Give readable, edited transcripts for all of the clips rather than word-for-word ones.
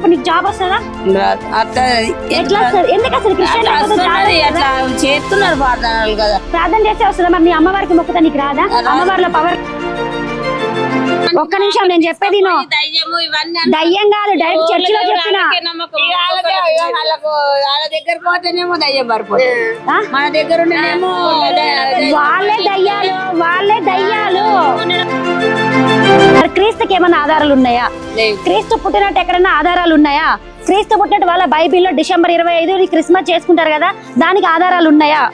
ఇప్పుడు నీకు జాబ్ వస్తుందా? ఎట్లా వస్తుంది? ఎందుకు అసలు క్రిస్టియన్ అట్లా చేస్తున్నారు ప్రార్థనలు కదా. ప్రార్థన చేస్తే వస్తుందా? మరి నీ అమ్మవారికి మొక్కుతా నీకు రాదా? అమ్మవారిలో పవర్. ఒక్క నిమిషం నేను చెప్పేది దయ్యం కాదు, డైరెక్ట్ చర్చిలో చెప్పిన. వాళ్ళ దగ్గర పోతేనేమో దయ్యం పడిపోతుంది, మన దగ్గర ఉండేనేమో వాళ్ళే దయ్యాలు, వాళ్ళే దయ్యాలు. క్రీస్తుకి ఏమైనా ఆధారాలు ఉన్నాయా? క్రీస్తు పుట్టినట్టు ఎక్కడైనా ఆధారాలు ఉన్నాయా? క్రీస్తు పుట్టినట్టు వాళ్ళ బైబిల్లో డిసెంబర్ 25 క్రిస్మస్ చేసుకుంటారు కదా, దానికి ఆధారాలు ఉన్నాయా?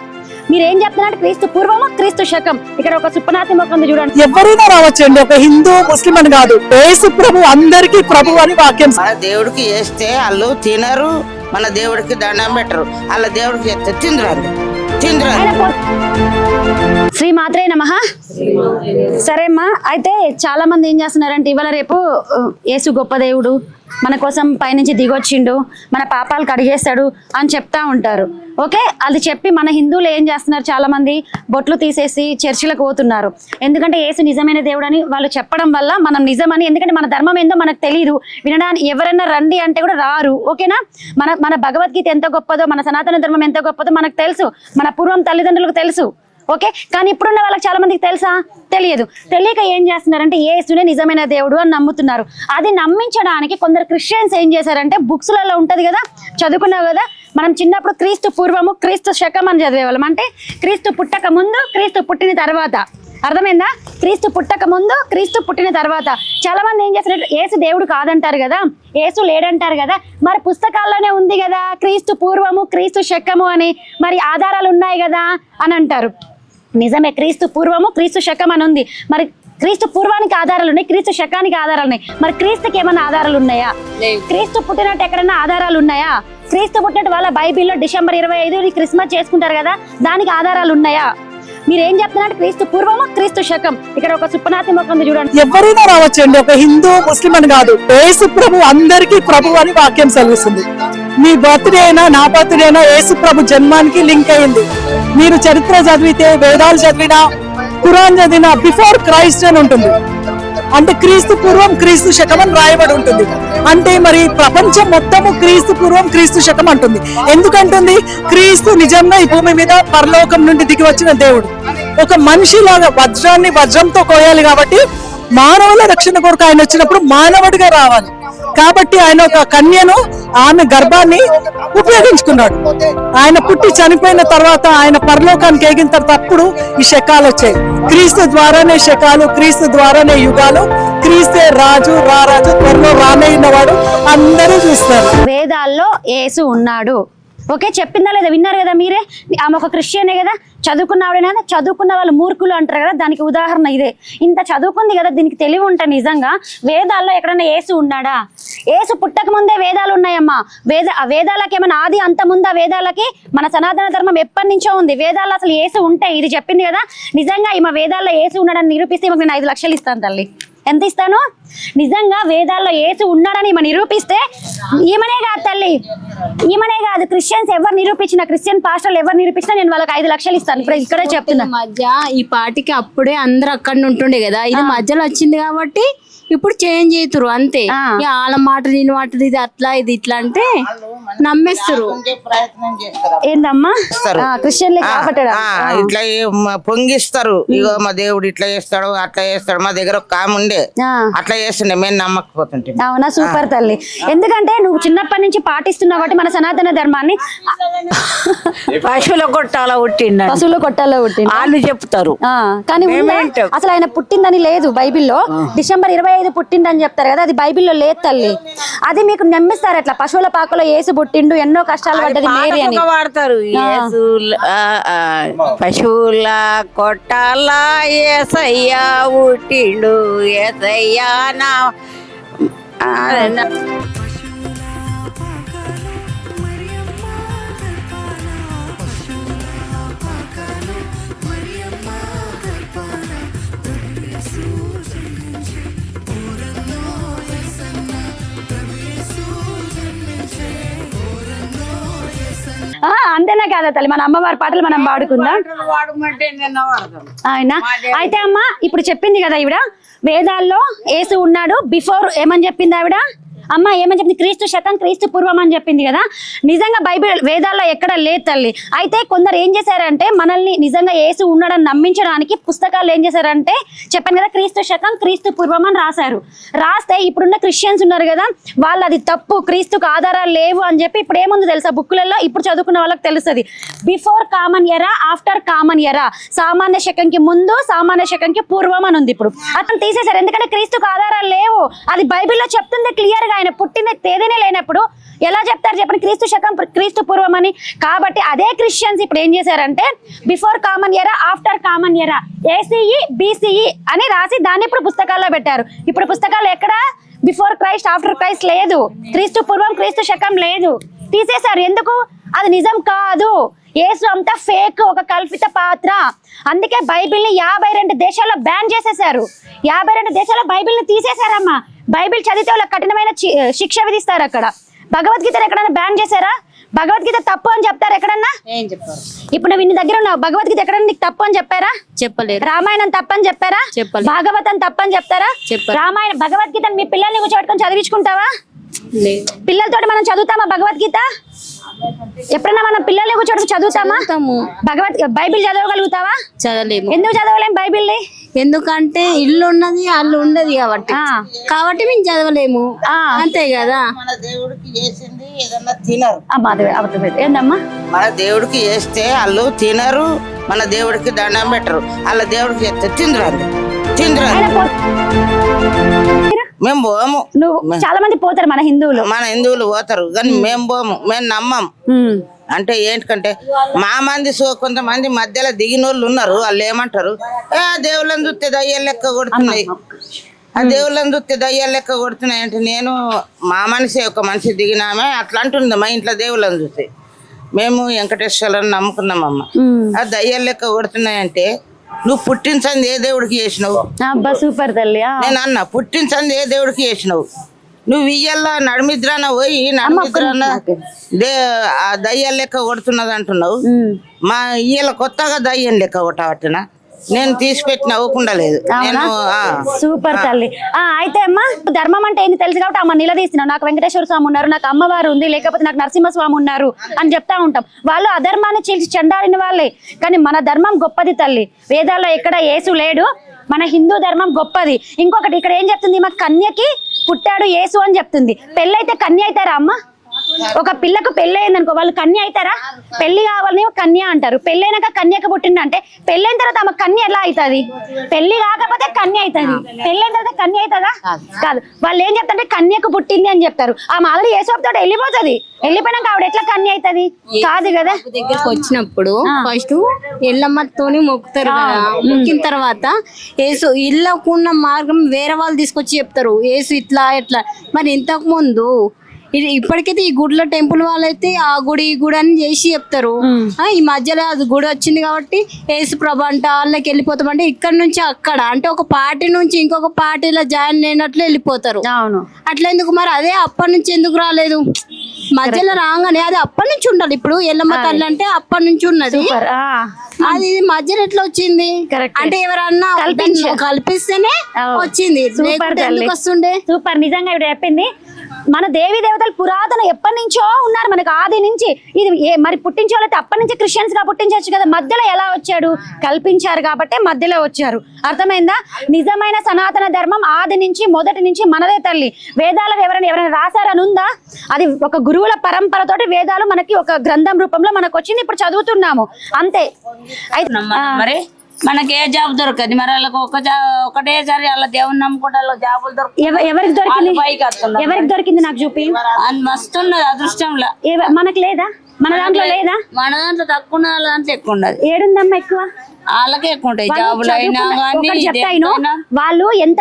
మీరేం చెప్తున్నారు? క్రీస్తు పూర్వము క్రీస్తు శకం. ఇక్కడ ఒక సుప్పనాతి మొక్క ఉంది చూడండి. ఎవరైనా రావచ్చండి, ఒక హిందూ ముస్లిం అని కాదు. యేసు ప్రభు అందరికీ ప్రభు అని వాక్యం. మన దేవుడికి వేస్తే వాళ్ళు తినరు, మన దేవుడికి దండం పెట్టరు, వాళ్ళ దేవుడికి వేస్తే తిందురారు. శ్రీ మాత్రే నమః. సరే అమ్మా, అయితే చాలా మంది ఏం చేస్తున్నారంటే ఇవాళ రేపు యేసు గొప్ప దేవుడు, మన కోసం పైనుంచి దిగొచ్చిండు, మన పాపాలు కడిగేస్తాడు అని చెప్తా ఉంటారు. ఓకే, అది చెప్పి మన హిందువులు ఏం చేస్తున్నారు, చాలా మంది బొట్లు తీసేసి చర్చిలకు పోతున్నారు. ఎందుకంటే యేసు నిజమైన దేవుడు అని వాళ్ళు చెప్పడం వల్ల మనం నిజమని, ఎందుకంటే మన ధర్మం ఏందో మనకు తెలియదు. వినడానికి ఎవరైనా రండి అంటే కూడా రారు. ఓకేనా? మన భగవద్గీత ఎంత గొప్పదో, మన సనాతన ధర్మం ఎంత గొప్పదో మనకు తెలుసు, మన పూర్వం తల్లిదండ్రులకు తెలుసు. ఓకే, కానీ ఇప్పుడున్న వాళ్ళకి చాలా మందికి తెలుసా? తెలియదు. తెలియక ఏం చేస్తున్నారంటే యేసునే నిజమైన దేవుడు అని నమ్ముతున్నారు. అది నమ్మించడానికి కొందరు క్రిస్టియన్స్ ఏం చేశారంటే, బుక్స్లలో ఉంటది కదా, చదువుకున్నావు కదా, మనం చిన్నప్పుడు క్రీస్తు పూర్వము క్రీస్తు శకం అని చదివేవాళ్ళం. అంటే క్రీస్తు పుట్టక ముందు, క్రీస్తు పుట్టిన తర్వాత. అర్థమైందా? క్రీస్తు పుట్టక ముందు, క్రీస్తు పుట్టిన తర్వాత. చాలా మంది ఏం చేస్తారు, యేసు దేవుడు కాదంటారు కదా, యేసు లేడంటారు కదా, మరి పుస్తకాల్లోనే ఉంది కదా క్రీస్తు పూర్వము క్రీస్తు శకము అని, మరి ఆధారాలు ఉన్నాయి కదా అని అంటారు. నిజమే, క్రీస్తు పూర్వము క్రీస్తు శకం అని ఉంది. మరి క్రీస్తు పూర్వానికి ఆధారాలు ఉన్నాయి, క్రీస్తు శకానికి ఆధారాలు ఉన్నాయి. మరి క్రీస్తుకి ఏమైనా ఆధారాలు ఉన్నాయా? క్రీస్తు పుట్టినట్టు ఎక్కడైనా ఆధారాలు ఉన్నాయా? క్రీస్తు పుట్టినట్టు వాళ్ళ బైబిల్లో డిసెంబర్ 25 క్రిస్మస్ చేసుకుంటారు కదా, దానికి ఆధారాలు ఉన్నాయా? మీరేం చెప్తున్నారు? క్రీస్తు పూర్వము క్రీస్తు శకం. ఇక్కడ ఒక సుప్పనాతి మొక్క ఉంది చూడండి. ఎవరైనా రావచ్చండి, ఒక హిందూ ముస్లిం అని కాదు. యేసు ప్రభు అందరికీ ప్రభు అని వాక్యం సెలవిస్తుంది. మీ బర్త్డే అయినా నా బర్త్డే అయినా యేసు ప్రభు జన్మానికి లింక్ అయింది. మీరు చరిత్ర చదివితే, వేదాలు చదివినా, ఖురాన్ చదివినా బిఫోర్ క్రైస్ట్ అని ఉంటుంది. అంటే క్రీస్తు పూర్వం క్రీస్తు శకం అని రాయబడి ఉంటుంది. అంటే మరి ప్రపంచం మొత్తము క్రీస్తు పూర్వం క్రీస్తు శకం అంటుంది. ఎందుకంటుంది? క్రీస్తు నిజంగా ఈ భూమి మీద పరలోకం నుండి దిగి వచ్చిన దేవుడు. ఒక మనిషిలాగా వజ్రాన్ని వజ్రంతో కోయాలి కాబట్టి మానవుల రక్షణ కొరకు ఆయన వచ్చినప్పుడు మానవుడిగా రావాలి. కాబట్టి ఆయన ఒక కన్యను, ఆమె గర్భాన్ని ఉపయోగించుకున్నాడు. ఆయన పుట్టి చనిపోయిన తర్వాత ఆయన పరలోకానికి ఎగిన తర్వాత అప్పుడు ఈ శకాలు వచ్చాయి. క్రీస్తు ద్వారానే శకాలు, క్రీస్తు ద్వారానే యుగాలు, క్రీస్తే రాజు, రారాజు, త్వరలో రానయ్యినవాడు అందరూ చూస్తారు. వేదాల్లో యేసు ఉన్నాడు. ఓకే, చెప్పిందా లేదా? విన్నారు కదా మీరే. ఆమె ఒక క్రిస్టియనే కదా, చదువుకున్నవాడైనా. చదువుకున్న వాళ్ళు మూర్ఖులు అంటారు కదా, దానికి ఉదాహరణ ఇదే. ఇంత చదువుకుంది కదా, దీనికి తెలివి ఉంటే నిజంగా వేదాల్లో ఎక్కడైనా యేసు ఉన్నాడా? యేసు పుట్టక ముందే వేదాలు ఉన్నాయమ్మా. వేదాలకి ఏమైనా ఆది అంత ముందా? వేదాలకి మన సనాతన ధర్మం ఎప్పటి నుంచో ఉంది. వేదాల్లో అసలు యేసు ఉంటే, ఇది చెప్పింది కదా, నిజంగా ఈమె వేదాల్లో యేసు ఉన్నాడని నిరూపిస్తే ఈమెకు నేను 5 లక్షలు ఇస్తాను తల్లి. ఎంత ఇస్తాను? నిజంగా వేదాల్లో యేసు ఉన్నాడని ఈమె నిరూపిస్తే, ఈమెనే కాదు తల్లి, ఈమెనే కాదు, క్రిస్టియన్స్ ఎవరు నిరూపించిన, క్రిస్టియన్ పాస్టర్లు ఎవరు నిరూపించినా నేను వాళ్ళకి 5 లక్షలు ఇస్తాను. ఇప్పుడు ఇక్కడే చెప్తున్నా. మధ్య ఈ పార్టీకి అప్పుడే అందరు అక్కడ ఉంటుండే కదా, ఇది మధ్యలో వచ్చింది కాబట్టి ఇప్పుడు చేంజ్ అవుతారు అంతే. వాళ్ళ మాట నేను మాట, ఇది అట్లా ఇది ఇట్లా అంటే నమ్మేస్తారు. ఏందమ్మా క్రిస్టియన్ ఇట్లా పొంగిస్తారు. ఇగో మా దేవుడు ఇట్లా చేస్తాడు, అట్లా చేస్తాడు. మా దగ్గర ఒక ఆమె ఉండే అట్లా చేస్తుండే, మేము నమ్మకపోతుంటే. అవునా? సూపర్ తల్లి. ఎందుకంటే నువ్వు చిన్నప్పటి నుంచి పాటిస్తున్నావు కాబట్టి మన సనాతన ధర్మాన్ని. పశువుల కొట్టాల పుట్టిండు, పశువుల కొట్టాలో పుట్టిండు వాళ్ళు చెప్తారు. కానీ అసలు ఆయన పుట్టిందని లేదు బైబిల్లో. డిసెంబర్ 25 పుట్టిండని చెప్తారు కదా, అది బైబిల్లో లేదు తల్లి. అది మీకు నమ్మిస్తారు అట్లా. పశువుల పాకలో యేసు పుట్టిండు, ఎన్నో కష్టాలు పడ్డది మేరీ అని వాడతారు. పశువుల కొట్టాల యేసయ్యా పుట్టిండు, యేసయ్యా నా. అంతేనా కాదా తల్లి? మన అమ్మవారి పాటలు మనం పాడుకుందాం. ఆయన అయితే అమ్మ ఇప్పుడు చెప్పింది కదా ఈవిడ, వేదాల్లో యేసు ఉన్నాడు బిఫోర్. ఏమని చెప్పింది ఆవిడ? అమ్మ ఏమని చెప్పింది? క్రీస్తు శకం క్రీస్తు పూర్వం అని చెప్పింది కదా. నిజంగా బైబిల్ వేదాల్లో ఎక్కడ లేదు తల్లి. అయితే కొందరు ఏం చేశారంటే మనల్ని నిజంగా యేసు ఉన్నాడని నమ్మించడానికి పుస్తకాలు ఏం చేశారంటే చెప్పాను కదా, క్రీస్తు శకం క్రీస్తు పూర్వం అని రాశారు. రాస్తే ఇప్పుడున్న క్రిస్టియన్స్ ఉన్నారు కదా, వాళ్ళు అది తప్పు, క్రీస్తుకు ఆధారాలు లేవు అని చెప్పి ఇప్పుడు ఏముంది తెలుసా బుక్కులలో, ఇప్పుడు చదువుకున్న వాళ్ళకి తెలుస్తుంది. బిఫోర్ కామన్ ఎరా, ఆఫ్టర్ కామన్ ఎరా, సామాన్య శకంకి ముందు సామాన్య శకంకి పూర్వం అని ఉంది. ఇప్పుడు అతను తీసేశారు, ఎందుకంటే క్రీస్తుకు ఆధారాలు లేవు. అది బైబిల్లో చెప్తుంది క్లియర్ గా. ఆయన పుట్టిన తేదీనే లేనప్పుడు ఎలా చెప్తారు చెప్పండి క్రీస్తు శకం క్రీస్తు పూర్వం అని? కాబట్టి అదే క్రిస్టియన్స్ ఇప్పుడు ఏం చేశారంటే బిఫోర్ కామన్ ఎరా, ఆఫ్టర్ కామన్ ఎరా, ఏసీఈ బీసీఈ అని రాసి దాన్ని ఇప్పుడు పుస్తకాల్లో పెట్టారు. ఇప్పుడు పుస్తకాలు ఎక్కడ బిఫోర్ క్రైస్ట్ ఆఫ్టర్ క్రైస్ట్ లేదు, క్రీస్తు పూర్వం క్రీస్తు శకం లేదు, తీసేశారు. ఎందుకు? అది నిజం కాదు. యేసు అంతా ఫేక్, ఒక కల్పిత పాత్ర. అందుకే బైబిల్ని 52 దేశాల్లో బ్యాన్ చేసేసారు. 52 దేశాల్లో బైబిల్ని తీసేశారమ్మా. బైబిల్ చదివితే వాళ్ళకి కఠినమైన శిక్ష విధిస్తారు. అక్కడ భగవద్గీతను ఎక్కడన్నా బ్యాన్ చేశారా? భగవద్గీత తప్పు అని చెప్తారు ఎక్కడన్నా? ఏం చెప్పారు? ఇప్పుడు నువ్వు ఇన్ని దగ్గర ఉన్నావు, భగవద్గీత ఎక్కడన్నా నీకు తప్పు అని చెప్పారా? చెప్పలేదు. రామాయణం తప్పని చెప్పారా? చెప్పలేదు. భాగవతం తప్పని చెప్తారా? చెప్పలేదు. రామాయణ భగవద్గీతను మీ పిల్లల్ని కూర్చోబెట్టుకొని చదివించుకుంటావా? లేదు. పిల్లలతోటి మనం చదువుతామా భగవద్గీత? ఎప్పుడన్నా మనం పిల్లల్ని కూర్చోబెట్టుకొని చదువుతామా? బైబిల్ చదవగలుగుతావా? చదవలేము. ఎందుకు చదవలేం బైబిల్ని? ఎందుకంటే ఇల్లు ఉన్నది, వాళ్ళు ఉండదు కాబట్టి మేము చదవలేము. అంతే కదా. మన దేవుడికి చేసింది ఏదన్నా తినరు. ఏందమ్మా? మన దేవుడికి చేస్తే వాళ్ళు తినరు, మన దేవుడికి దండం పెట్టరు. వాళ్ళ దేవుడికి చేస్తే తిందురు. మేము పోము. నువ్వు చాలా మంది పోతారు మన హిందువులు పోతారు కానీ మేము పోము, మేము నమ్మం. అంటే ఏంటంటే మా మంది కొంతమంది మధ్యలో దిగిన వాళ్ళు ఉన్నారు. వాళ్ళు ఏమంటారు, దేవుళ్ళని చూస్తే దయ్యాలు లెక్క కొడుతున్నాయి, ఆ దేవుళ్ళని చూస్తే దయ్యాలు లెక్క కొడుతున్నాయి అంటే, నేను మా మనిషి ఒక మనిషి దిగినామే అట్లా అంటుంది. మా ఇంట్లో దేవుళ్ళని చూస్తే మేము వెంకటేశ్వరుని నమ్ముకున్నామమ్మ, ఆ దయ్యాలు లెక్క కొడుతున్నాయంటే నువ్వు పుట్టించంది ఏ దేవుడికి చేసినావు? సూపర్ తల్లి. నేను అన్న పుట్టించంది ఏ దేవుడికి చేసినావు? నువ్వు ఇయ్యల్లా నడిమిద్రాన పోయి నడిమిద్రాన ఆ దయ్యాలు లెక్క కొడుతున్నది అంటున్నావు. మా ఇయ్యల కొత్తగా దయ్యం లెక్క కొట్టబట్టినా నేను తీసిపెట్టిన అవ్వకుండా లేదు. సూపర్ తల్లి. అయితే అమ్మా ధర్మం అంటే ఏంది తెలుసు కాబట్టి అమ్మ నిలదీస్తున్నావు. నాకు వెంకటేశ్వర స్వామి ఉన్నారు, నాకు అమ్మవారు ఉంది, లేకపోతే నాకు నరసింహస్వామి ఉన్నారు అని చెప్తా ఉంటాం. వాళ్ళు అధర్మాన్ని చీల్చి చెండాడిన వాళ్ళే. కానీ మన ధర్మం గొప్పది తల్లి. వేదాల్లో ఎక్కడ యేసు లేడు, మన హిందూ ధర్మం గొప్పది. ఇంకొకటి ఇక్కడ ఏం చెప్తుంది, మా కన్యకి పుట్టాడు యేసు అని చెప్తుంది. పెళ్ళైతే కన్య అవుతారా అమ్మ? ఒక పిల్లకు పెళ్ళి అయిందనుకో వాళ్ళు కన్య అవుతారా? పెళ్లి కావాలని కన్య అంటారు. పెళ్ళైనాక కన్యకు పుట్టిందంటే పెళ్ళైన తర్వాత ఆమె కన్య ఎలా అవుతుంది? పెళ్లి కాకపోతే కన్య అవుతుంది, పెళ్ళైన తర్వాత కన్య అవుతుందా? కాదు. వాళ్ళు ఏం చెప్తారంటే కన్యకు పుట్టింది అని చెప్తారు. ఆమె ఆల్రెడీ యేసోపుతో వెళ్ళిపోతుంది. వెళ్ళిపోయినాక ఆవిడ ఎట్లా కన్య అవుతుంది? కాదు కదా. దగ్గరకు వచ్చినప్పుడు ఫస్ట్ ఎల్లమ్మతోని మొక్కుతారు కదా. మొక్కిన తర్వాత యేసు ఇళ్ళకున్న మార్గం వేరే వాళ్ళు తీసుకొచ్చి చెప్తారు, యేసు ఇట్లా ఎట్లా. మరి ఇంతకు ముందు ఇప్పటికైతే ఈ గుడిలో టెంపుల్ వాళ్ళైతే ఆ గుడి ఈ గుడి అని చేసి చెప్తారు. ఈ మధ్యలో అది గుడి వచ్చింది కాబట్టి యేసు ప్రభు అంట వాళ్ళకి వెళ్ళిపోతామంటే ఇక్కడ నుంచి అక్కడ అంటే ఒక పార్టీ నుంచి ఇంకొక పార్టీలో జాయిన్ అయినట్లు వెళ్ళిపోతారు. అవును. అట్లా ఎందుకు మరి? అదే అప్పటి నుంచి ఎందుకు రాలేదు? మధ్యలో రాగానే అది అప్పటి నుంచి ఉండాలి. ఇప్పుడు ఎల్లమ్మ తల్లి అంటే అప్పటి నుంచి ఉన్నది, అది మధ్యలో ఎట్లా వచ్చింది అంటే ఎవరన్నా కల్పిస్తేనే వచ్చింది, ఎందుకు వస్తుండే? సూపర్. నిజంగా ఇప్పుడు చెప్పింది. మన దేవి దేవతలు పురాతన ఎప్పటి నుంచో ఉన్నారు మనకు, ఆది నుంచి. ఇది మరి పుట్టించే వాళ్ళైతే అప్పటి నుంచి క్రిస్టియన్స్ గా పుట్టించవచ్చు కదా. మధ్యలో ఎలా వచ్చాడు? కల్పించారు కాబట్టి మధ్యలో వచ్చారు. అర్థమైందా? నిజమైన సనాతన ధర్మం ఆది నుంచి మొదటి నుంచి మనదే తల్లి. వేదాలకు ఎవరైనా రాశారని ఉందా? అది ఒక గురువుల పరంపరతోటి వేదాలు మనకి ఒక గ్రంథం రూపంలో మనకు వచ్చింది. ఇప్పుడు చదువుతున్నాము అంతే. మరి మనకి ఏ జాబ్ దొరకదు, మరి వాళ్ళకి ఒకటేసారి వాళ్ళ దేవుని నమ్ముకుంటే జాబులు దొరకదు. ఎవరికి దొరికింది? ఎవరికి దొరికింది నాకు చూపి. మస్తున్నది అదృష్టంలో. మనకు లేదా? మన దాంట్లో లేదా? మన దాంట్లో తక్కువ ఉన్న వాళ్ళ దాంట్లో ఎక్కువ ఉండదు. ఏడుందమ్మా ఎక్కువ? వాళ్ళకే ఎక్కువ ఉంటాయి జాబులు అయినా కానీ. చెప్తాను వాళ్ళు ఎంత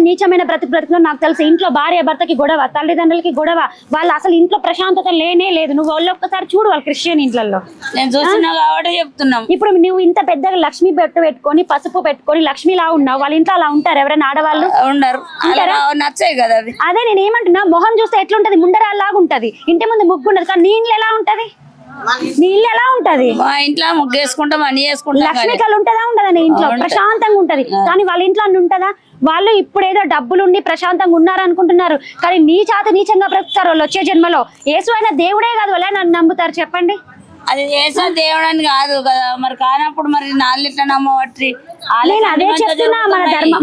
నీచమైన బ్రతుకులో నాకు తెలుసు. ఇంట్లో భార్య భర్తకి గొడవ, తల్లిదండ్రులకి గొడవ, వాళ్ళు అసలు ఇంట్లో ప్రశాంతత లేనే లేదు. నువ్వు వాళ్ళు ఒక్కసారి చూడు వాళ్ళ క్రిస్టియన్ ఇంట్లో. నేను చూస్తున్నా కాబట్టి చెప్తున్నాం. ఇప్పుడు నువ్వు ఇంత పెద్దగా లక్ష్మి పెట్టుకొని పసుపు పెట్టుకొని లక్ష్మిలా ఉన్నావు, వాళ్ళ ఇంట్లో అలా ఉంటారు ఎవరైనా ఆడవాళ్ళు? ఉండరు. నచ్చాయి కదా అది. అదే నేను ఏమంటున్నా, మొహం చూస్తే ఎట్లుంటది? ముండరాల్లాగా ఉంటది, ఇంటి ముందు ముగ్గు ఉండదు. కానీ నీ ఇంట్లో ఎలా ఉంటది? నీ ఇల్లు ఎలా ఉంటది? మా ఇంట్లో ముగ్గేసుకుంటాం అన్ని చేసుకుంటాం కానీ లక్ష్మికలు ఉంటదా ఉండదా నీ ఇంట్లో? ప్రశాంతంగా ఉంటది కానీ వాళ్ళ ఇంట్లో అన్ని ఉంటదా? వాళ్ళు ఇప్పుడేదో డబ్బులుండి ప్రశాంతంగా ఉన్నారనుకుంటున్నారు కానీ నీచంగా బ్రతుకుతారు వాళ్ళు వచ్చే జన్మలో. యేసు అయిన దేవుడే కాదు వాళ్ళే నన్ను నమ్ముతారు చెప్పండి. అది చేసే దేవుడు అని కాదు కదా మరి, కానప్పుడు మరి నాళ్ళు ఇట్లా నమ్మబట్టి నేను అదే చెప్తున్నా,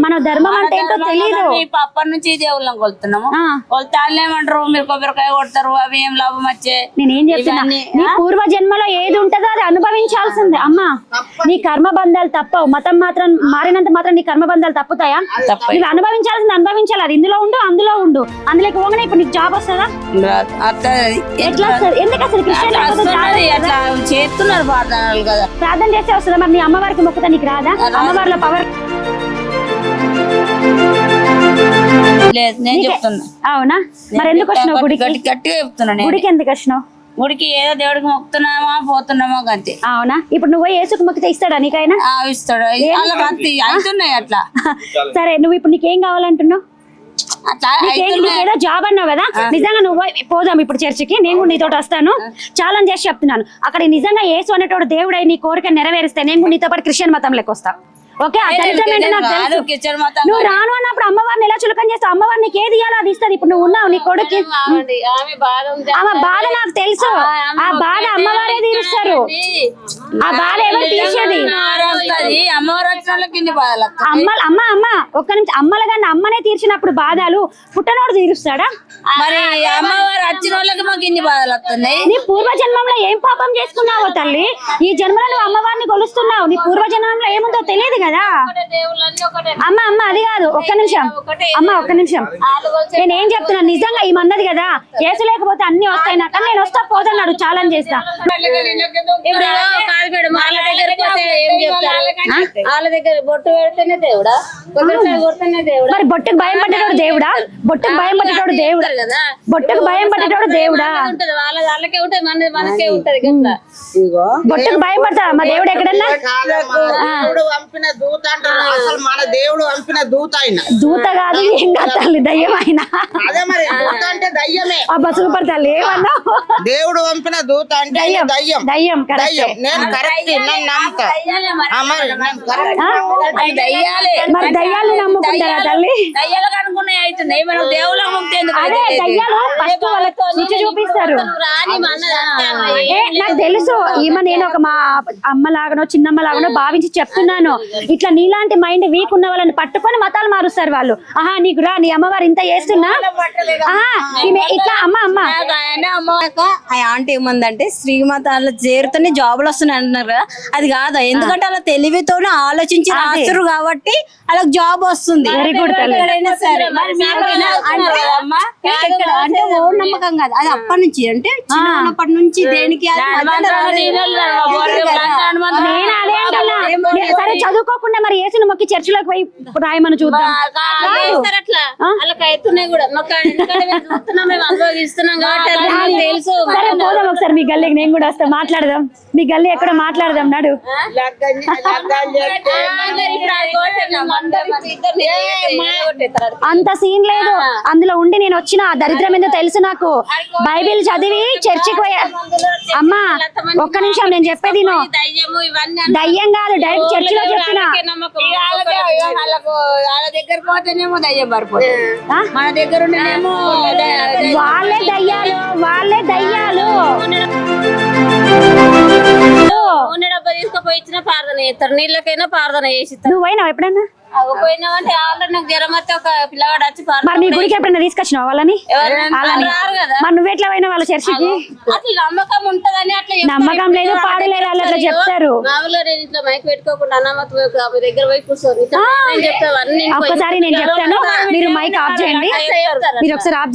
మన ధర్మం అంటే ఏంటో తెలీదు. అప్పటి నుంచి దేవుళ్ళం కొలుతున్నాము. కొలితే వాళ్ళు ఏమంటారు మీరు కొబ్బరికాయ కొడతారు అవి ఏం లాభం వచ్చే. నేనేం చెప్తున్నా, నీ పూర్వ జన్మలో ఏది ఉంటుందో అది అనుభవించాల్సిందే అమ్మా. నీ కర్మబంధాలు తప్పవు, మతం మాత్రం మారినంత మాత్రం నీ కర్మబంధాలు తప్పుతాయా? నువ్వు అనుభవించాల్సింది అనుభవించాలి. అది ఇందులో ఉండు అందులో ఉండు. అందులోకి పోగానే ఇప్పుడు నీకు జాబ్ వస్తుందా? ఎట్లా వస్తుంది? ఎందుకు అసలు క్రిస్టియన్ చేస్తున్నారు ప్రార్థనలు కదా, ప్రార్థన చేస్తే వస్తుందా? మరి నీ అమ్మవారికి మొక్కుతా నీకు రాదా? అమ్మవారిలో పవర్ లేదు నేను చెప్తున్నా. అవునా? మరి ఎందుకు వచ్చినావు గుడికి? గట్టిగా చెప్తున్నా. గుడికి ఎందుకు వచ్చినావు? గుడికి ఏదో దేవుడికి మొక్కుతున్నామా పోతున్నామా అంతే. అవునా? ఇప్పుడు నువ్వు యేసుకు మొక్కితే ఇస్తాడా నీకైనా? ఇస్తాడు. వాళ్ళకి అంతే అవుతున్నాయి అట్లా. సరే నువ్వు ఇప్పుడు నీకేం కావాలంటున్నావు? ఏదో జాబ్ అన్నావు కదా, నిజంగా నువ్వు పోదాం ఇప్పుడు చర్చికి, నేను కూడా నీతో వస్తాను. ఛాలెంజ్ చేసి చెప్తున్నాను, అక్కడ నిజంగా యేసు అనేటోడు దేవుడై నీ కోరిక నెరవేరిస్తే నేను కూడా నీతో పాటు క్రిస్టియన్ మతంలోకి వస్తా. ఓకే? నువ్వు రాను అన్నప్పుడు అమ్మవారిని ఎలా చులకం చేస్తావు? అమ్మవారిని నీకు ఏది ఇయ్యాలో అది ఇస్తుంది. ఇప్పుడు నువ్వు ఉన్నావు, నీ కొడుకు ఆమె బాధ నాకు తెలుసు. ఆ బాధ అమ్మవారే తీరుస్తారు. ఆ బాధ ఎవరు తీర్చేది? అమ్మ ఒక్క నిమిషం, అమ్మల కన్నా అమ్మనే తీర్చినప్పుడు బాధలు పుట్టనోడు తీరుస్తాడా? మరి అమ్మవారు వచ్చిన వాళ్ళకి మాకు ఇన్ని బాధలు వస్తున్నాయి. నీ పూర్వ జన్మంలో ఏం పాపం చేసుకున్నావో తల్లి, ఈ జన్మలో నువ్వు అమ్మవారిని కొలుస్తున్నావు. నీ పూర్వ జన్మంలో ఏముందో తెలియదు కదా. అమ్మ అది కాదు, ఒక్క నిమిషం అమ్మ, ఒక్క నిమిషం. నేనేం చెప్తున్నా, నిజంగా ఈ మన్నది కదా యేసు లేకపోతే అన్ని వస్తాయి నాకు, నేను వస్తా పోతున్నాడు ఛాలెంజ్ చేస్తా. వాళ్ళ దగ్గర బొట్టు పెడితేనే దేవుడా, మరి బొట్టుకు భయం పట్టేటోడు దేవుడా? బొట్టుకు భయం పట్టేటోడు దేవుడా? బొట్టుకు భయం పట్టేటోడు దేవుడా? వాళ్ళకే ఉంటది, మనకే ఉంటది. బొట్టుకు భయం పడతా మా దేవుడు ఎక్కడన్నా? దేవుడు పంపిన దూత అంటారు, అసలు మన దేవుడు పంపిన దూత ఆయన. దూత కాదు ఏం కాదు తల్లి, దయ్యం ఆయన. అదే మరి దూత అంటే దయ్యమే. అబ్బా సూపర్ తల్లి, ఏమన్నా దేవుడు పంపిన దూత అంటే దయ్యం. దయ్యం. దయ్యం దయ్యం నేను కరెక్ట్, నేను నమ్ముతా. మరి దయ్యాలు నమ్ముకుంటారా తల్లి? దయ్యాలకు అనుకున్నాయి అవుతున్నాయి, మనం దేవుళ్ళ అదే దయ్యాలు ఫస్ట్ వాళ్ళకి రుచి చూపిస్తారు. నాకు తెలుసు ఈమె, నేను ఒక మా అమ్మలాగనో చిన్నమ్మలాగనో భావించి చెప్తున్నాను. ఇట్లా నీలాంటి మైండ్ వీక్ ఉన్న వాళ్ళని పట్టుకొని మతాలు మారుస్తారు వాళ్ళు. ఆహా నీకు రా, నీ అమ్మవారు ఇంత చేస్తున్నా ఇట్లా అమ్మ ఆ ఆంటీ ఏమందంటే శ్రీమతాల చేరుతోనే జాబులు వస్తున్నాయి అంటున్నారు కదా, అది కాదా? ఎందుకంటే అలా తెలివితోనే ఆలోచించి రాస్తారు కాబట్టి అలా జాబ్ వస్తుంది. వెరీ గుడ్ అంటే ఓ నమ్మకం కాదు, అది అప్పటి నుంచి, అంటే చిన్నప్పటి నుంచి దేనికి నేను అదే అంటున్నా. సరే చదువుకోకుండా మరి యేసుని మొక్కి చర్చిలోకి పోయి రాయమని చూద్దాం. తెలుసు. సరే పోదాం ఒకసారి మీ గల్లీకి, నేను కూడా వస్తా, మాట్లాడదాం. మీ గల్లీ ఎక్కడ మాట్లాడదాం నాడు. అంత సీన్ లేదు అందులో ఉండి నేను వచ్చిన దరిద్రం ఏందో తెలుసు నాకు. బైబిల్ చదివి చర్చికి పోయా. అమ్మా ఒక్క నిమిషం, నేను చెప్పేది దయ్యం కాదు, డైరెక్ట్ చర్చిలో చెప్పిన. వాళ్ళ దగ్గర పోతేనేమో దయ్యం పడిపోతుంది, మన దగ్గర ఉండేమో వాళ్ళే దయ్యాలు, వాళ్ళే దయ్యాలు. డబ్బా తీసుకుపోయి ఇచ్చిన ప్రార్థన చేస్తారు, నీళ్ళకైనా ప్రార్థన చేసి. నువ్వు పోయినావు ఎప్పుడన్నా? పోయినావంటే ఆల్రెడీ నాకు జ్వరం వస్తే ఒక పిల్లవాడు వచ్చి మరి నీ గుడికి ఎప్పుడైనా తీసుకొచ్చినావు వాళ్ళని? రారు కదా. మరి నువ్వెట్లా పోయినా వాళ్ళ చర్చికి? అట్లా నమ్మకం ఉంటదని అట్లా నమ్మకం లేదు, పాడు లేదు, వాళ్ళు అట్లా చెప్తారు. మామూలుగా నేను ఇట్లా మైక్ పెట్టుకోకుండా అన్నమత దగ్గర పోయి కూర్చొని ఒక్కసారి నేను చెప్తాను, మీరు మైక్ ఆఫ్ చేయండి. మీరు ఒకసారి ఆఫ్